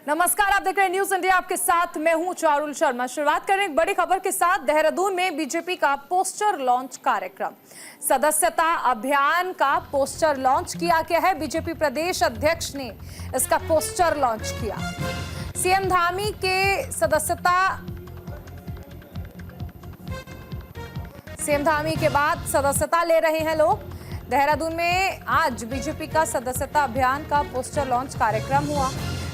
नमस्कार, आप देख रहे हैं न्यूज इंडिया। आपके साथ मैं हूं चारुल शर्मा। शुरुआत करें एक बड़ी खबर के साथ। देहरादून में बीजेपी का पोस्टर लॉन्च कार्यक्रम, सदस्यता अभियान का पोस्टर लॉन्च किया गया है। बीजेपी प्रदेश अध्यक्ष ने इसका पोस्टर लॉन्च किया। सीएम धामी के सीएम धामी के बाद सदस्यता ले रहे हैं लोग। देहरादून में आज बीजेपी का सदस्यता अभियान का पोस्टर लॉन्च कार्यक्रम हुआ।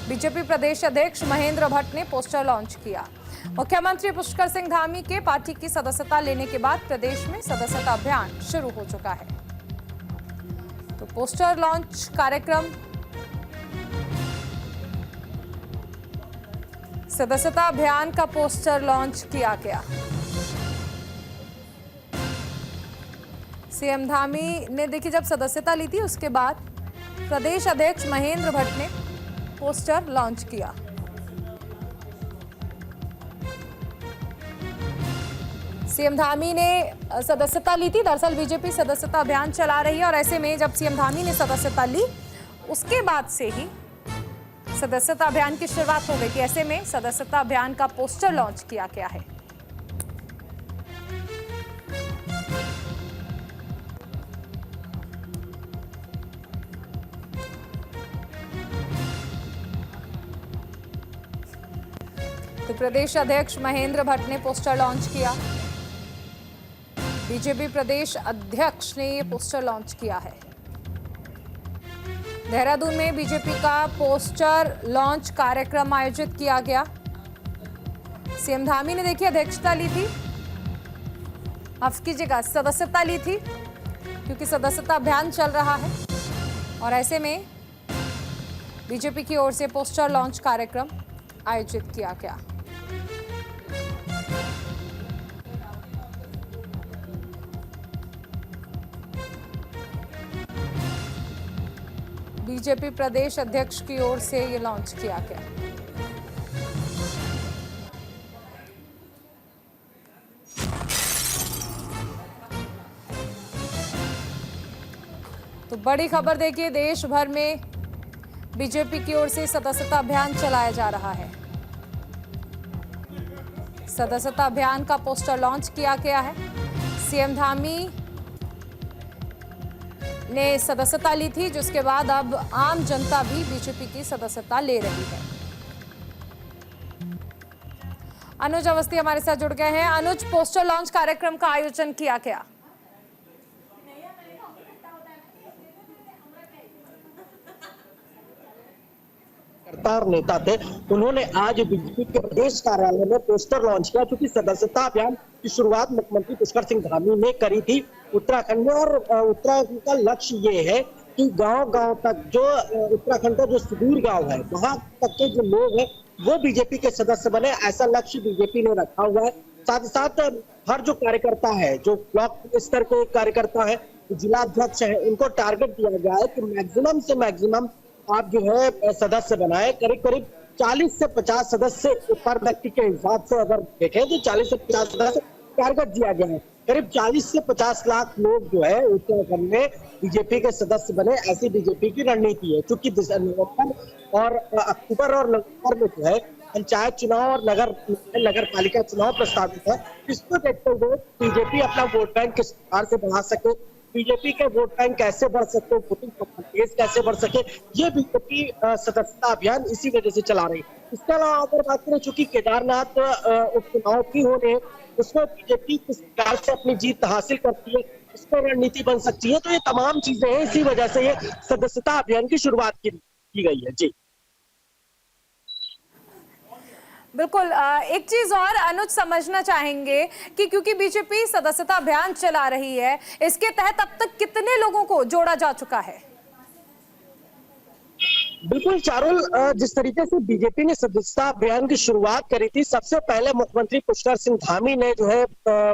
बीजेपी प्रदेश अध्यक्ष महेंद्र भट्ट ने पोस्टर लॉन्च किया। मुख्यमंत्री पुष्कर सिंह धामी के पार्टी की सदस्यता लेने के बाद प्रदेश में सदस्यता अभियान शुरू हो चुका है। तो पोस्टर लॉन्च कार्यक्रम, सदस्यता अभियान का पोस्टर लॉन्च किया गया। सीएम धामी ने देखिए जब सदस्यता ली थी उसके बाद प्रदेश अध्यक्ष महेंद्र भट्ट ने पोस्टर लॉन्च किया। सीएम धामी ने सदस्यता ली थी। दरअसल बीजेपी सदस्यता अभियान चला रही है और ऐसे में जब सीएम धामी ने सदस्यता ली उसके बाद से ही सदस्यता अभियान की शुरुआत हो गई थी। ऐसे में सदस्यता अभियान का पोस्टर लॉन्च किया गया है। तो प्रदेश अध्यक्ष महेंद्र भट्ट ने पोस्टर लॉन्च किया। बीजेपी प्रदेश अध्यक्ष ने ये पोस्टर लॉन्च किया है। देहरादून में बीजेपी का पोस्टर लॉन्च कार्यक्रम आयोजित किया गया। सीएम धामी ने देखिए अध्यक्षता ली थी, माफ कीजिएगा सदस्यता ली थी, क्योंकि सदस्यता अभियान चल रहा है और ऐसे में बीजेपी की ओर से पोस्टर लॉन्च कार्यक्रम आयोजित किया गया। बीजेपी प्रदेश अध्यक्ष की ओर से ये लॉन्च किया गया। तो बड़ी खबर देखिए, देश भर में बीजेपी की ओर से सदस्यता अभियान चलाया जा रहा है। सदस्यता अभियान का पोस्टर लॉन्च किया गया है। सीएम धामी ने सदस्यता ली थी, जिसके बाद अब आम जनता भी बीजेपी की सदस्यता ले रही है। अनुज अवस्थी हमारे साथ जुड़ गए हैं। अनुज, पोस्टर लॉन्च कार्यक्रम का आयोजन किया गया। और नेता थे, उन्होंने आज बीजेपी के प्रदेश कार्यालय में पोस्टर लॉन्च किया, क्योंकि सदस्यता अभियान की शुरुआत मुख्यमंत्री पुष्कर सिंह धामी ने करी थी उत्तराखंड में। और उत्तराखंड का लक्ष्य ये है कि गांव-गांव तक, जो उत्तराखंड का जो सुदूर गांव है, वहां तक के जो लोग हैं वो बीजेपी के सदस्य बने, ऐसा लक्ष्य बीजेपी ने रखा हुआ है। साथ ही साथ हर जो कार्यकर्ता है, जो ब्लॉक स्तर के कार्यकर्ता है, जिला अध्यक्ष है, उनको टारगेट दिया गया है कि मैक्सिमम से मैक्सिमम आप जो है सदस्य बनाए। करीब करीब 40 से 50 सदस्य पर व्यक्ति के हिसाब से अगर देखें तो 40 से 50 सदस्य टारगेट दिया गया है। करीब 40 से 50 लाख लोग जो है उत्तराखंड में बीजेपी के सदस्य बने, ऐसी बीजेपी की रणनीति है। चूंकि नवंबर और अक्टूबर और नवंबर में जो है पंचायत चुनाव और नगर पालिका चुनाव प्रस्तावित है। इसको देखते हुए बीजेपी अपना वोट बैंक किस प्रकार से बढ़ा सके, बीजेपी के वोट बैंक कैसे बढ़ सकते, वोटिंग परसेंटेज कैसे बढ़ सके, ये बीजेपी सदस्यता अभियान इसी वजह से चला रही है। इसके अलावा अगर बात करें, चूंकि केदारनाथ उपचुनाव की होने, उसमें बीजेपी किस प्रकार से अपनी जीत हासिल करती है, इस पर रणनीति बन सकती है। तो ये तमाम चीजें हैं, इसी वजह से ये सदस्यता अभियान की शुरुआत की गई है। जी बिल्कुल। एक चीज और अनुज समझना चाहेंगे कि क्योंकि बीजेपी सदस्यता अभियान चला रही है, इसके तहत अब तक कितने लोगों को जोड़ा जा चुका है? बिल्कुल चारुल, जिस तरीके से बीजेपी ने सदस्यता अभियान की शुरुआत करी थी, सबसे पहले मुख्यमंत्री पुष्कर सिंह धामी ने जो है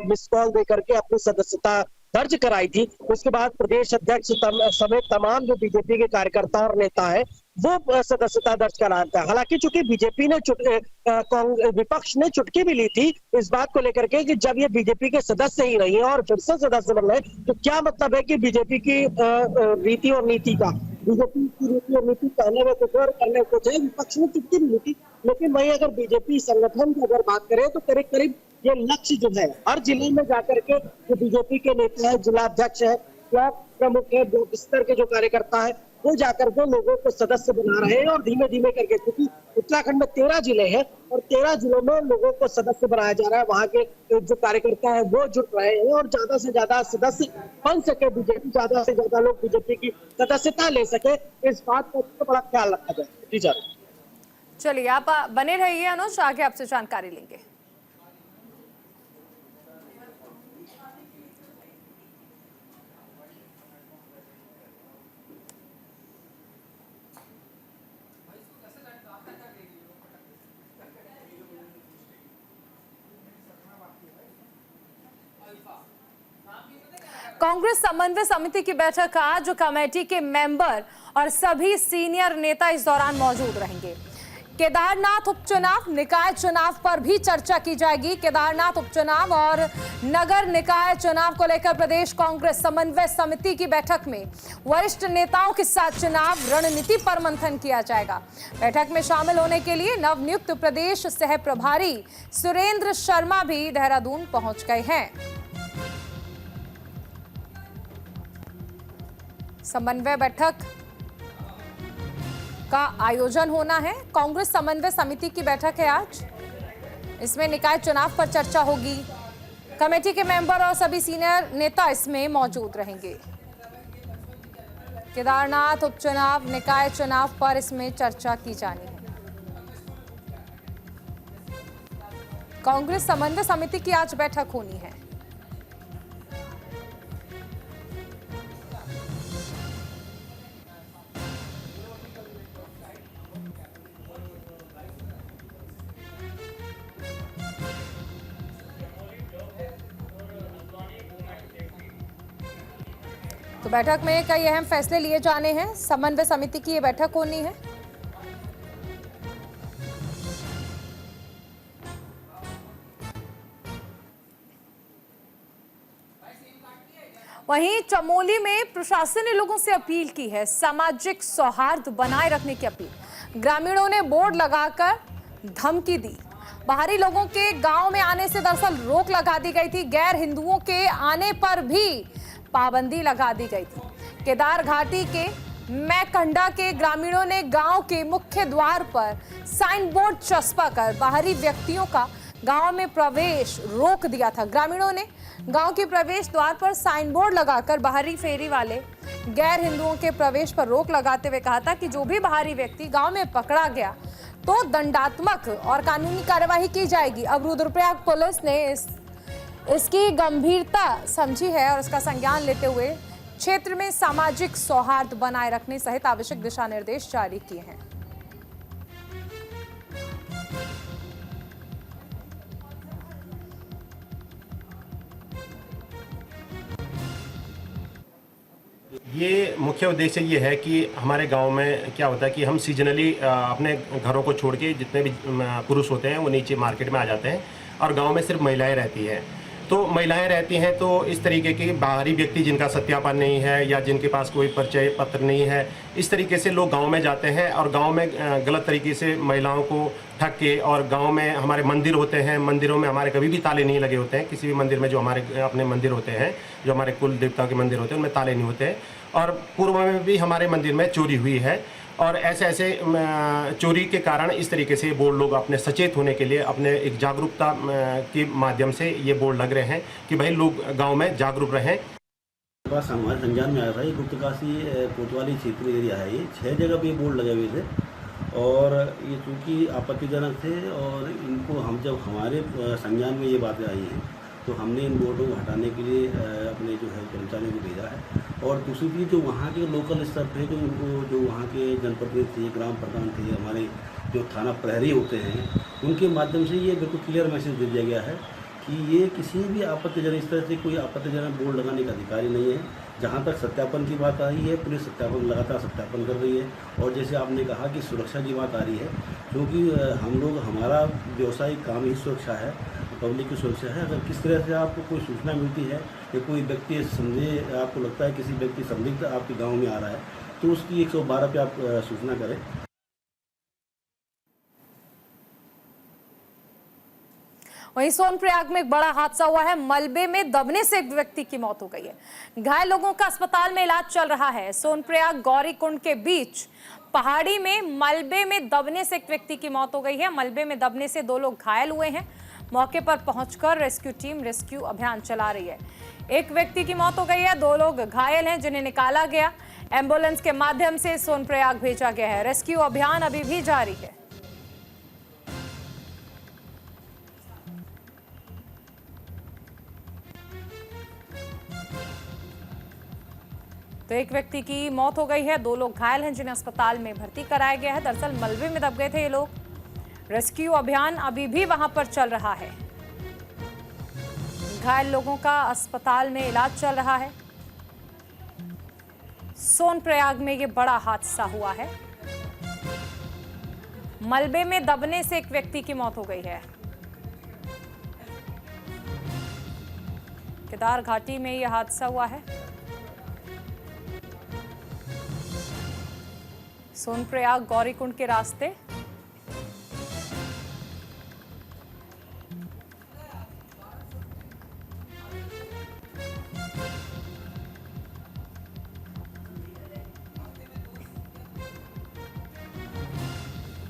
मिस कॉल देकर के अपनी सदस्यता दर्ज कराई थी। उसके बाद प्रदेश अध्यक्ष समेत तमाम जो बीजेपी के कार्यकर्ता और नेता है वो सदस्यता दर्ज कराते हैं। हालांकि चूंकि बीजेपी ने विपक्ष ने चुटकी भी ली थी इस बात को लेकर के कि जब ये बीजेपी के सदस्य ही नहीं है और फिर से सदस्य बन रहे, तो क्या मतलब है कि बीजेपी की रीति और नीति का। बीजेपी की नीति और नीति कहने में कुछ और करने को है, विपक्ष में चुटकी भी नीति। लेकिन वही अगर बीजेपी संगठन की अगर बात करें तो करीब करीब ये लक्ष्य जो है हर जिले में जाकर के जो बीजेपी के नेता है, जिला अध्यक्ष है, ब्लॉक प्रमुख है, ब्लॉक स्तर के जो कार्यकर्ता है, वो जाकर के लोगों को सदस्य बना रहे हैं और धीमे धीमे करके, क्योंकि उत्तराखंड में 13 जिले हैं और 13 जिलों में लोगों को सदस्य बनाया जा रहा है। वहाँ के जो कार्यकर्ता है वो जुट रहे हैं और ज्यादा से ज्यादा सदस्य बन सके, बीजेपी ज्यादा से ज्यादा लोग बीजेपी की सदस्यता ले सके, इस बात का तो बड़ा ख्याल रखा जाए। जी सर, चलिए आप बने रहिए अनुज, आगे आपसे जानकारी लेंगे। कांग्रेस समन्वय समिति की बैठक आज, कमेटी के मेंबर और सभी सीनियर नेता इस दौरान मौजूद रहेंगे। केदारनाथ उपचुनाव, निकाय चुनाव पर भी चर्चा की जाएगी। केदारनाथ उपचुनाव और नगर निकाय चुनाव को लेकर प्रदेश कांग्रेस समन्वय समिति की बैठक में वरिष्ठ नेताओं के साथ चुनाव रणनीति पर मंथन किया जाएगा। बैठक में शामिल होने के लिए नवनियुक्त प्रदेश सह प्रभारी सुरेंद्र शर्मा भी देहरादून पहुंच गए हैं। समन्वय बैठक का आयोजन होना है। कांग्रेस समन्वय समिति की बैठक है आज, इसमें निकाय चुनाव पर चर्चा होगी। कमेटी के मेंबर और सभी सीनियर नेता इसमें मौजूद रहेंगे। केदारनाथ उपचुनाव, निकाय चुनाव पर इसमें चर्चा की जानी है। कांग्रेस समन्वय समिति की आज बैठक होनी है। तो बैठक में कई अहम फैसले लिए जाने हैं। समन्वय समिति की ये बैठक होनी है। वहीं चमोली में प्रशासन ने लोगों से अपील की है, सामाजिक सौहार्द बनाए रखने की अपील। ग्रामीणों ने बोर्ड लगाकर धमकी दी। बाहरी लोगों के गांव में आने से दरअसल रोक लगा दी गई थी। गैर हिंदुओं के आने पर भी पाबंदी लगा दी गई थी। केदार घाटी के मैकंडा के ग्रामीणों ने गांव के मुख्य द्वार पर साइन बोर्ड चस्पा कर बाहरी व्यक्तियों का गांव में प्रवेश रोक दिया था। ग्रामीणों ने गांव के प्रवेश द्वार पर साइन बोर्ड लगाकर बाहरी फेरी वाले गैर हिंदुओं के प्रवेश पर रोक लगाते हुए कहा था कि जो भी बाहरी व्यक्ति गांव में पकड़ा गया तो दंडात्मक और कानूनी कार्यवाही की जाएगी। अब रुद्रप्रयाग पुलिस ने इसकी गंभीरता समझी है और इसका संज्ञान लेते हुए क्षेत्र में सामाजिक सौहार्द बनाए रखने सहित आवश्यक दिशा निर्देश जारी किए हैं। ये मुख्य उद्देश्य ये है कि हमारे गांव में क्या होता है कि हम सीजनली अपने घरों को छोड़ के जितने भी पुरुष होते हैं वो नीचे मार्केट में आ जाते हैं और गांव में सिर्फ महिलाएं रहती हैं। तो महिलाएं रहती हैं तो इस तरीके के बाहरी व्यक्ति जिनका सत्यापन नहीं है या जिनके पास कोई परिचय पत्र नहीं है, इस तरीके से लोग गांव में जाते हैं और गांव में गलत तरीके से महिलाओं को ठग के, और गांव में हमारे मंदिर होते हैं, मंदिरों में हमारे कभी भी ताले नहीं लगे होते हैं। किसी भी मंदिर में जो हमारे अपने मंदिर होते हैं, जो हमारे कुल देवताओं के मंदिर होते हैं, उनमें ताले नहीं होते हैं। और पूर्व में भी हमारे मंदिर में चोरी हुई है और ऐसे चोरी के कारण इस तरीके से बोर्ड लोग अपने सचेत होने के लिए अपने एक जागरूकता के माध्यम से ये बोर्ड लग रहे हैं कि भाई लोग गांव में जागरूक रहें। पास हमारे संज्ञान में आया था, ये गुप्तकाशी कोतवाली क्षेत्रीय एरिया है। ये 6 जगह पे बोर्ड लगे हुए थे और ये चूँकि आपत्तिजनक थे और इनको हम जब हमारे संज्ञान में ये बातें आई हैं तो हमने इन बोर्डों को हटाने के लिए अपने जो है कर्मचारियों को भेजा है। और दूसरी चीज़ जो वहाँ के लोकल स्तर पे जो उनको जो वहाँ के जनप्रतिनिधि थे, ग्राम प्रधान थे, हमारे जो थाना प्रहरी होते हैं, उनके माध्यम से ये बिल्कुल क्लियर मैसेज दे दिया गया है कि ये किसी भी आपत्तिजनक इस तरह से कोई आपत्तिजनक बोर्ड लगाने का अधिकारी नहीं है। जहाँ तक सत्यापन की बात आ रही है, पुलिस सत्यापन लगातार सत्यापन कर रही है। और जैसे आपने कहा कि सुरक्षा की बात आ रही है, क्योंकि हम लोग हमारा व्यवसायिक काम ही सुरक्षा है, पब्लिक की सुरक्षा है। अगर किस तरह से आपको कोई सूचना मिलती है या कोई व्यक्ति समझे, आपको लगता है किसी व्यक्ति संदिग्ध आपके गांव में आ रहा है, तो उसकी 112 पे आप सूचना करें। वहीं सोनप्रयाग में एक बड़ा हादसा हुआ है। मलबे में दबने से एक व्यक्ति की मौत हो गई है। घायल लोगों का अस्पताल में इलाज चल रहा है। सोनप्रयाग गौरीकुंड के बीच पहाड़ी में मलबे में दबने से एक व्यक्ति की मौत हो गई है। मलबे में दबने से 2 लोग घायल हुए हैं। मौके पर पहुंचकर रेस्क्यू टीम रेस्क्यू अभियान चला रही है। एक व्यक्ति की मौत हो गई है, 2 लोग घायल हैं जिन्हें निकाला गया। एम्बुलेंस के माध्यम से सोनप्रयाग भेजा गया है। रेस्क्यू अभियान अभी भी जारी है। तो एक व्यक्ति की मौत हो गई है, 2 लोग घायल हैं जिन्हें अस्पताल में भर्ती कराया गया है। दरअसल मलबे में दब गए थे ये लोग। रेस्क्यू अभियान अभी भी वहां पर चल रहा है। घायल लोगों का अस्पताल में इलाज चल रहा है। सोनप्रयाग में ये बड़ा हादसा हुआ है। मलबे में दबने से एक व्यक्ति की मौत हो गई है। केदार घाटी में यह हादसा हुआ है। सोनप्रयाग गौरीकुंड के रास्ते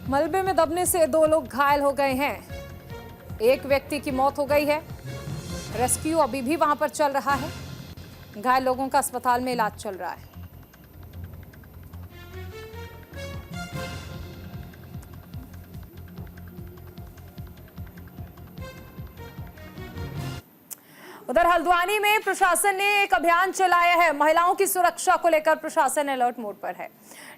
मलबे में दबने से 2 लोग घायल हो गए हैं। एक व्यक्ति की मौत हो गई है। रेस्क्यू अभी भी वहां पर चल रहा है। घायल लोगों का अस्पताल में इलाज चल रहा है। उधर हल्द्वानी में प्रशासन ने एक अभियान चलाया है। महिलाओं की सुरक्षा को लेकर प्रशासन अलर्ट मोड पर है।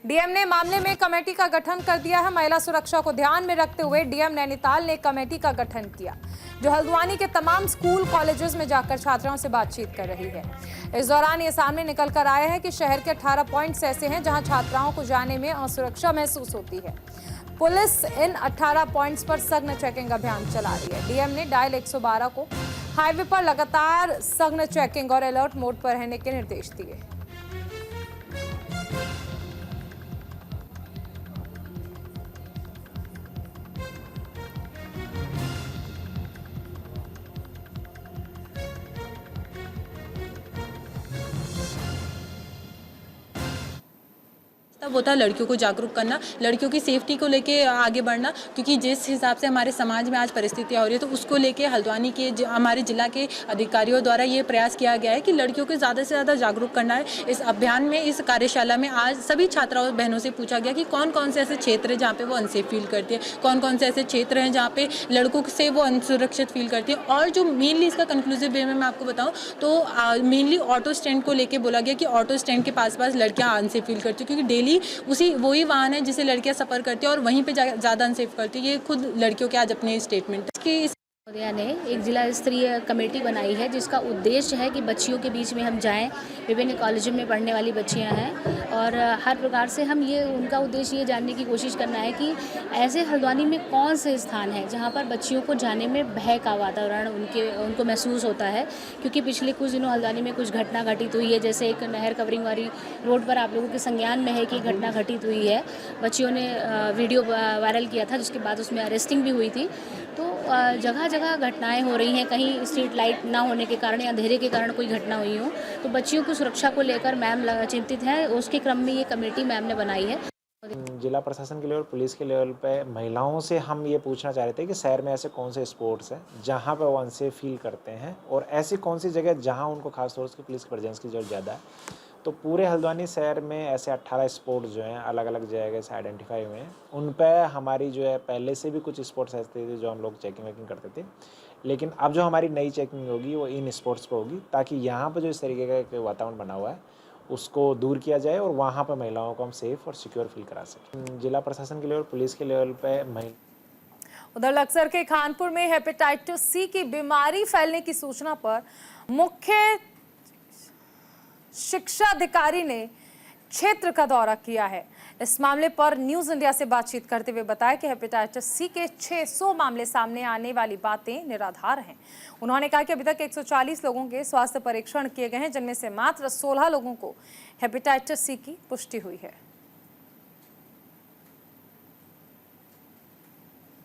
डीएम ने मामले में कमेटी का गठन कर दिया है। महिला सुरक्षा को ध्यान में रखते हुए डीएम नैनीताल ने कमेटी का गठन किया, जो हल्द्वानी के तमाम स्कूल कॉलेजेस में जाकर छात्राओं से बातचीत कर रही है। इस दौरान ये सामने निकल कर आया है कि शहर के 18 पॉइंट्स ऐसे हैं जहां छात्राओं को जाने में असुरक्षा महसूस होती है। पुलिस इन 18 पॉइंट्स पर सघन चेकिंग अभियान चला रही है। डीएम ने डायल 112 को हाईवे पर लगातार सघन चेकिंग और अलर्ट मोड पर रहने के निर्देश दिए। तब होता है लड़कियों को जागरूक करना, लड़कियों की सेफ्टी को लेके आगे बढ़ना, क्योंकि जिस हिसाब से हमारे समाज में आज परिस्थितियाँ हो रही है तो उसको लेके हल्द्वानी के हमारे जिला के अधिकारियों द्वारा ये प्रयास किया गया है कि लड़कियों को ज़्यादा से ज़्यादा जागरूक करना है। इस अभियान में, इस कार्यशाला में आज सभी छात्राओं बहनों से पूछा गया कि कौन कौन से ऐसे क्षेत्र हैं जहाँ पे वो अनसेफ फील करती है, कौन कौन से ऐसे क्षेत्र हैं जहाँ पे लड़कों से वो असुरक्षित फील करती है। और जो मेनली इसका कंक्लूसिव वे में मैं आपको बताऊँ तो मेनली ऑटो स्टैंड को लेके बोला गया कि ऑटो स्टैंड के पास लड़कियाँ अनसेफ फील करती है, क्योंकि डेली वही वाहन है जिसे लड़कियां सफर करती हैं और वहीं पे ज़्यादा अनसेफ करती है। ये खुद लड़कियों के आज अपने स्टेटमेंट कि महोदया ने एक जिला स्तरीय कमेटी बनाई है जिसका उद्देश्य है कि बच्चियों के बीच में हम जाएं। विभिन्न कॉलेजों में पढ़ने वाली बच्चियां हैं और हर प्रकार से हम ये उनका उद्देश्य ये जानने की कोशिश करना है कि ऐसे हल्द्वानी में कौन से स्थान हैं जहां पर बच्चियों को जाने में भय का वातावरण उनको महसूस होता है। क्योंकि पिछले कुछ दिनों हल्द्वानी में कुछ घटना घटित हुई है, जैसे एक नहर कवरिंग वाली रोड पर आप लोगों के संज्ञान में है कि घटना घटित हुई है। बच्चियों ने वीडियो वायरल किया था जिसके बाद उसमें अरेस्टिंग भी हुई थी। तो जगह जगह घटनाएं हो रही हैं, कहीं स्ट्रीट लाइट ना होने के कारण या अंधेरे के कारण कोई घटना हुई हो, तो बच्चियों की सुरक्षा को लेकर मैम चिंतित है। उसके क्रम में ये कमेटी मैम ने बनाई है। जिला प्रशासन के लेवल, पुलिस के लेवल पे महिलाओं से हम ये पूछना चाह रहे थे कि शहर में ऐसे कौन से स्पोर्ट्स हैं जहाँ पे वो अनसेफ फील करते हैं और ऐसी कौन सी जगह जहाँ उनको खास तौर से पुलिस की प्रेजेंस की जरूरत ज़्यादा है। तो पूरे हल्द्वानी शहर में ऐसे 18 स्पोर्ट्स जो हैं अलग अलग जगह से आइडेंटिफाई हुए हैं। उन पर हमारी जो है पहले से भी कुछ स्पोर्ट्स ऐसे थे जो हम लोग चेकिंग वेकिंग करते थे, लेकिन अब जो हमारी नई चेकिंग होगी वो इन स्पोर्ट्स पर होगी, ताकि यहाँ पर जो इस तरीके का एक वातावरण बना हुआ है उसको दूर किया जाए और वहाँ पर महिलाओं को हम सेफ और सिक्योर फील करा सकें। जिला प्रशासन के लेवल, पुलिस के लेवल पे उधर लक्सर के खानपुर में हेपेटाइटिस सी की बीमारी फैलने की सूचना पर मुख्य शिक्षा अधिकारी ने क्षेत्र का दौरा किया है। इस मामले पर न्यूज इंडिया से बातचीत करते हुए बताया कि हेपेटाइटिस सी के 600 मामले सामने आने वाली बातें निराधार हैं। उन्होंने कहा कि अभी तक 140 लोगों के स्वास्थ्य परीक्षण किए गए हैं, जिनमें से मात्र 16 लोगों को हेपेटाइटिस सी की पुष्टि हुई है।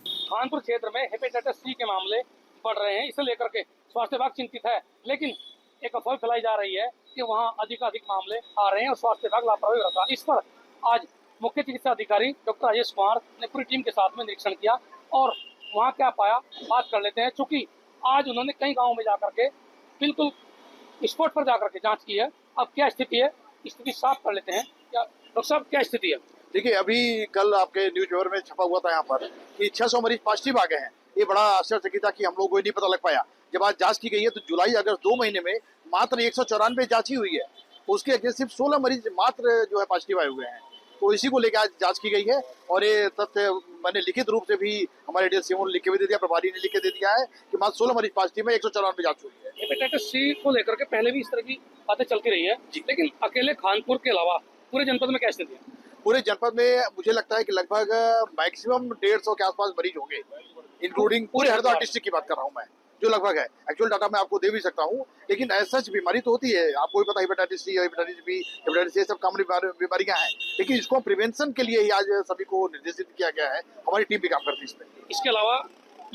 कानपुर क्षेत्र में हेपेटाइटिस सी के मामले बढ़ रहे हैं, इसे लेकर के स्वास्थ्य विभाग चिंतित है, लेकिन एक अफवाह फैलाई जा रही है कि वहां अधिक मामले आ रहे हैं और स्वास्थ्य विभाग लापरवाही रहा। इस पर आज मुख्य चिकित्सा अधिकारी डॉक्टर राजेश कुमार ने पूरी टीम के साथ में निरीक्षण किया और वहां क्या पाया बात कर लेते हैं। चूंकि आज उन्होंने कई गाँव में जाकर के बिल्कुल स्पॉट पर जाकर के जाँच की है। अब क्या स्थिति है, स्थिति साफ कर लेते हैं। क्या डॉक्टर साहब, क्या स्थिति है? देखिए, अभी कल आपके न्यूज पेपर में छपा हुआ था यहाँ पर कि 600 मरीज पॉजिटिव आ गए हैं। ये बड़ा आश्चर्यचकित था कि हम लोगों को नहीं पता लग पाया। जब आज जांच की गई है तो जुलाई अगस्त 2 महीने में मात्र 194 जांच ही हुई है, उसके अगेंस्ट सिर्फ 16 मरीज मात्र जो है पॉजिटिव आए हुए हैं। तो इसी को लेकर आज जांच की गई है और ये तथ्य मैंने लिखित रूप से भी हमारे डीएसएमओ ने लिख के भी दे दिया, प्रभारी ने लिख के दे दिया है कि मात्र 16 मरीज पॉजिटिव में 194 जांच हुई है। हेपेटाइटिस सी को लेकर के पहले भी इस तरह की बातें चलती रही है, लेकिन अकेले कानपुर के अलावा पूरे जनपद में क्या स्थिति है? पूरे जनपद में मुझे लगता है कि लगभग मैक्सिमम 150 के आसपास मरीज होंगे, इंक्लूडिंग पूरे हरिद्वार डिस्ट्रिक्ट की बात कर रहा हूँ मैं, जो लगभग है। एक्चुअल डाटा मैं आपको दे भी सकता हूँ, लेकिन ऐसा सच बीमारी तो होती है, आपको भी पता है, hepatitis C, hepatitis B, hepatitis A सब कॉमन बीमारियां हैं, लेकिन इसको प्रिवेंशन के लिए ही आज सभी को निर्देशित किया गया है। हमारी टीम भी काम करती है इसमें। इसके अलावा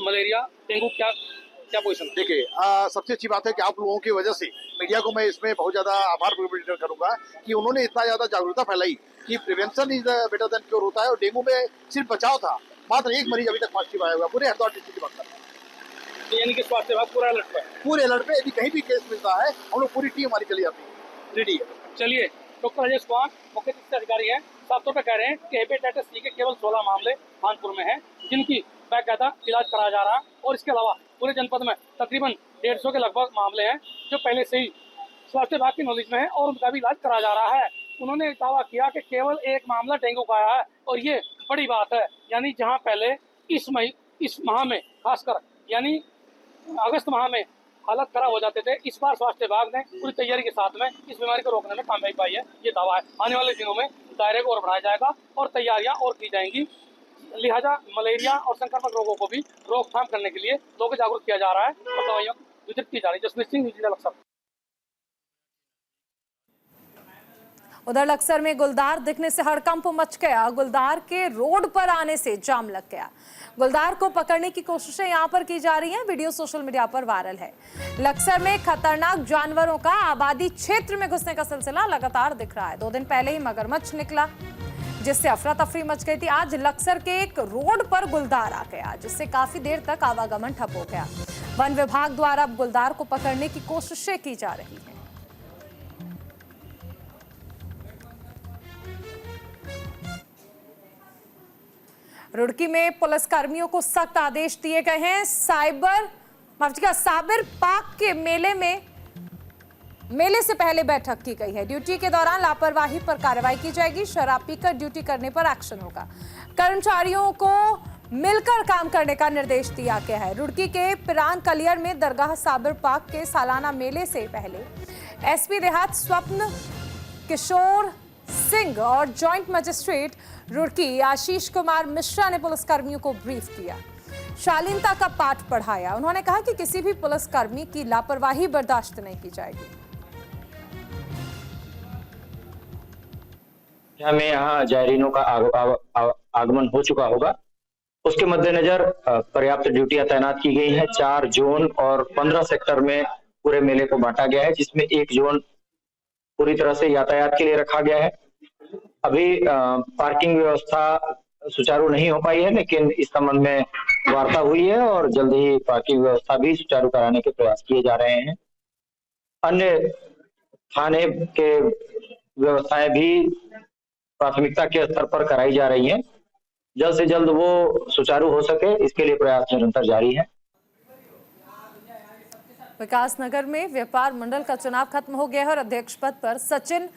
मलेरिया, डेंगू, क्या पोजीशन? देखिए, सबसे अच्छी बात है कि आप लोगों की वजह से मीडिया को मैं इसमें बहुत ज्यादा आभार प्रकट करूंगा कि उन्होंने इतना ज्यादा जागरूकता फैलाई कि prevention is better than cure होता है। और डेंगू में सिर्फ बचाव था, मात्र 1 मरीज अभी तक पॉजिटिव आया हुआ पूरे हरिद्वार डिस्ट्रिक्ट की बात कर रहे हैं। तो यानी कि स्वास्थ्य विभाग पूरा अलर्ट पे है? पूरे अलर्ट पे, यदि कहीं भी केस मिलता है हम लोग पूरी टीम हमारी चली जाती है, रेडी है। चलिए, डॉक्टर राजेश कुमार मुख्य चिकित्सा अधिकारी हैं, साफ तौर पर कह रहे हैं कि हेपेटाइटिस सी के केवल 16 मामले कानपुर में हैं, जिनकी बाकायदा इलाज कराया जा रहा है। और इसके अलावा पूरे जनपद में तकरीबन 150 के लगभग मामले हैं जो पहले से ही स्वास्थ्य विभाग की नॉलेज में है और उनका भी इलाज कराया जा रहा है। उन्होंने दावा किया कि केवल 1 मामला डेंगू का आया है और ये बड़ी बात है। यानी जहां पहले इस माह में खासकर यानी अगस्त माह में हालत खराब हो जाते थे, इस बार स्वास्थ्य विभाग ने पूरी तैयारी के साथ में इस बीमारी को रोकने में कामयाबी पाई है, ये दावा है। आने वाले दिनों में दायरे को और बढ़ाया जाएगा और तैयारियां और की जाएंगी। लिहाजा मलेरिया और संक्रामक रोगों को भी रोकथाम करने के लिए लोगों को जागरूक किया जा रहा है और दवाइयां वितरित की जा रही है। Jasmeet Singh, news India Laksar. उधर लक्सर में गुलदार दिखने से हड़कंप मच गया। गुलदार के रोड पर आने से जाम लग गया। गुलदार को पकड़ने की कोशिशें यहां पर की जा रही हैं। वीडियो सोशल मीडिया पर वायरल है। लक्सर में खतरनाक जानवरों का आबादी क्षेत्र में घुसने का सिलसिला लगातार दिख रहा है। 2 दिन पहले ही मगरमच्छ निकला, जिससे अफरा तफरी मच गई थी। आज लक्सर के एक रोड पर गुलदार आ गया, जिससे काफी देर तक आवागमन ठप हो गया। वन विभाग द्वारा अब गुलदार को पकड़ने की कोशिशें की जा रही है। रुड़की में पुलिसकर्मियों को सख्त आदेश दिए गए हैं। साबिर पार्क के मेले से पहले बैठक की गई है। ड्यूटी के दौरान लापरवाही पर कार्रवाई की जाएगी। शराब पीकर ड्यूटी करने पर एक्शन होगा। कर्मचारियों को मिलकर काम करने का निर्देश दिया गया है। रुड़की के पिरान कलियर में दरगाह साबिर पार्क के सालाना मेले से पहले एसपी देहात स्वप्न किशोर सिंह और जॉइंट मजिस्ट्रेट रुड़की आशीष कुमार मिश्रा ने पुलिसकर्मियों को ब्रीफ किया, शालीनता का पाठ पढ़ाया। उन्होंने कहा कि किसी भी पुलिसकर्मी की लापरवाही बर्दाश्त नहीं की जाएगी। में यहाँ जायरीनों का आगमन हो चुका होगा, उसके मद्देनजर पर्याप्त ड्यूटियां तैनात की गई हैं। 4 जोन और 15 सेक्टर में पूरे मेले को बांटा गया है, जिसमें 1 जोन पूरी तरह से यातायात के लिए रखा गया है। अभी पार्किंग व्यवस्था सुचारू नहीं हो पाई है, लेकिन इस संबंध में वार्ता हुई है और जल्द ही पार्किंग व्यवस्था भी सुचारू कराने के प्रयास किए जा रहे हैं। अन्य थाने के व्यवस्थाएं भी प्राथमिकता के स्तर पर कराई जा रही हैं। जल्द से जल्द वो सुचारू हो सके, इसके लिए प्रयास निरंतर जारी है। विकासनगर में व्यापार मंडल का चुनाव खत्म हो गया है और अध्यक्ष पद पर सचिन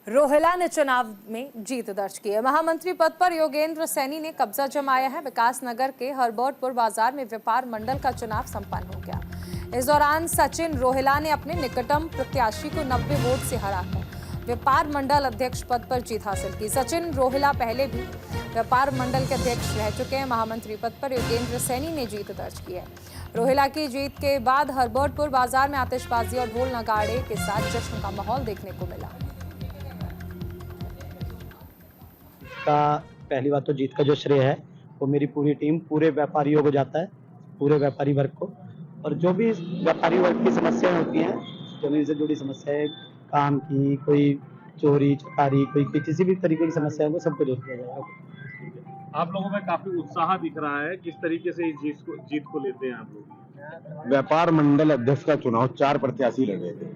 रोहिला ने चुनाव में जीत दर्ज की है। महामंत्री पद पर योगेंद्र सैनी ने कब्जा जमाया है। विकासनगर के हरबर्टपुर बाजार में व्यापार मंडल का चुनाव संपन्न हो गया। इस दौरान सचिन रोहिला ने अपने निकटतम प्रत्याशी को 90 वोट से हराकर व्यापार मंडल अध्यक्ष पद पर जीत हासिल की। सचिन रोहिला पहले भी व्यापार मंडल के अध्यक्ष रह चुके हैं। महामंत्री पद पर योगेंद्र सैनी ने जीत दर्ज की है। रोहिला की जीत के बाद हरबर्टपुर बाजार में आतिशबाजी और ढोल नगाड़े के साथ जश्न का माहौल देखने को मिला। पहली बात तो जीत का जो श्रेय है वो मेरी पूरी टीम, पूरे व्यापारियों को जाता है, पूरे व्यापारी वर्ग को। और जो भी व्यापारी वर्ग की समस्याएं होती हैं, जमीन से जुड़ी समस्याएं, काम की, कोई चोरी चकारी, कोई किसी भी तरीके की समस्या है, सबको दूर किया जाएगा। आप लोगों में काफी उत्साह दिख रहा है, किस तरीके से इस जीत को लेते हैं आप लोग? व्यापार मंडल अध्यक्ष का चुनाव 4 प्रत्याशी लड़े थे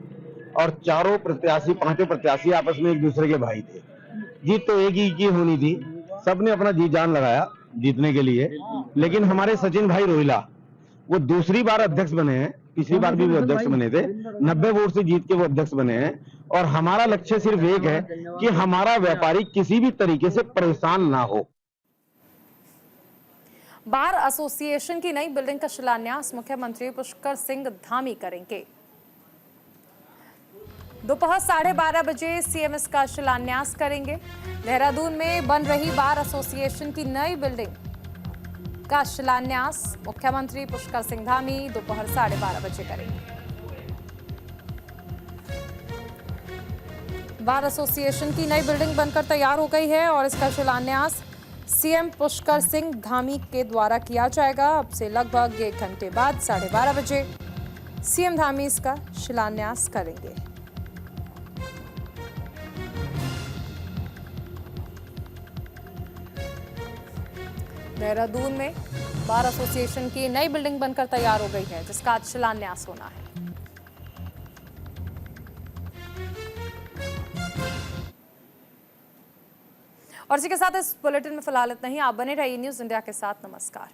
और चारों प्रत्याशी, 5 प्रत्याशी आपस में एक दूसरे के भाई थे। जीत तो एक ही की होनी थी, सबने अपना जी जान लगाया जीतने के लिए। लेकिन हमारे सचिन भाई रोहिला वो दूसरी बार अध्यक्ष बने हैं, पिछली बार भी वो अध्यक्ष बने थे, 90 वोट से जीत के वो अध्यक्ष बने हैं। और हमारा लक्ष्य सिर्फ एक है कि हमारा व्यापारी किसी भी तरीके से परेशान ना हो। बार एसोसिएशन की नई बिल्डिंग का शिलान्यास मुख्यमंत्री पुष्कर सिंह धामी करेंगे। दोपहर 12:30 बजे सीएम इसका शिलान्यास करेंगे। देहरादून में बन रही बार एसोसिएशन की नई बिल्डिंग का शिलान्यास मुख्यमंत्री पुष्कर सिंह धामी दोपहर 12:30 बजे करेंगे। बार एसोसिएशन की नई बिल्डिंग बनकर तैयार हो गई है और इसका शिलान्यास सीएम पुष्कर सिंह धामी के द्वारा किया जाएगा। अब से लगभग 1 घंटे बाद 12:30 बजे सीएम धामी इसका शिलान्यास करेंगे। देहरादून में बार एसोसिएशन की नई बिल्डिंग बनकर तैयार हो गई है, जिसका आज शिलान्यास होना है। और इसी के साथ इस बुलेटिन में फिलहाल इतना ही। आप बने रहिए न्यूज़ इंडिया के साथ। नमस्कार।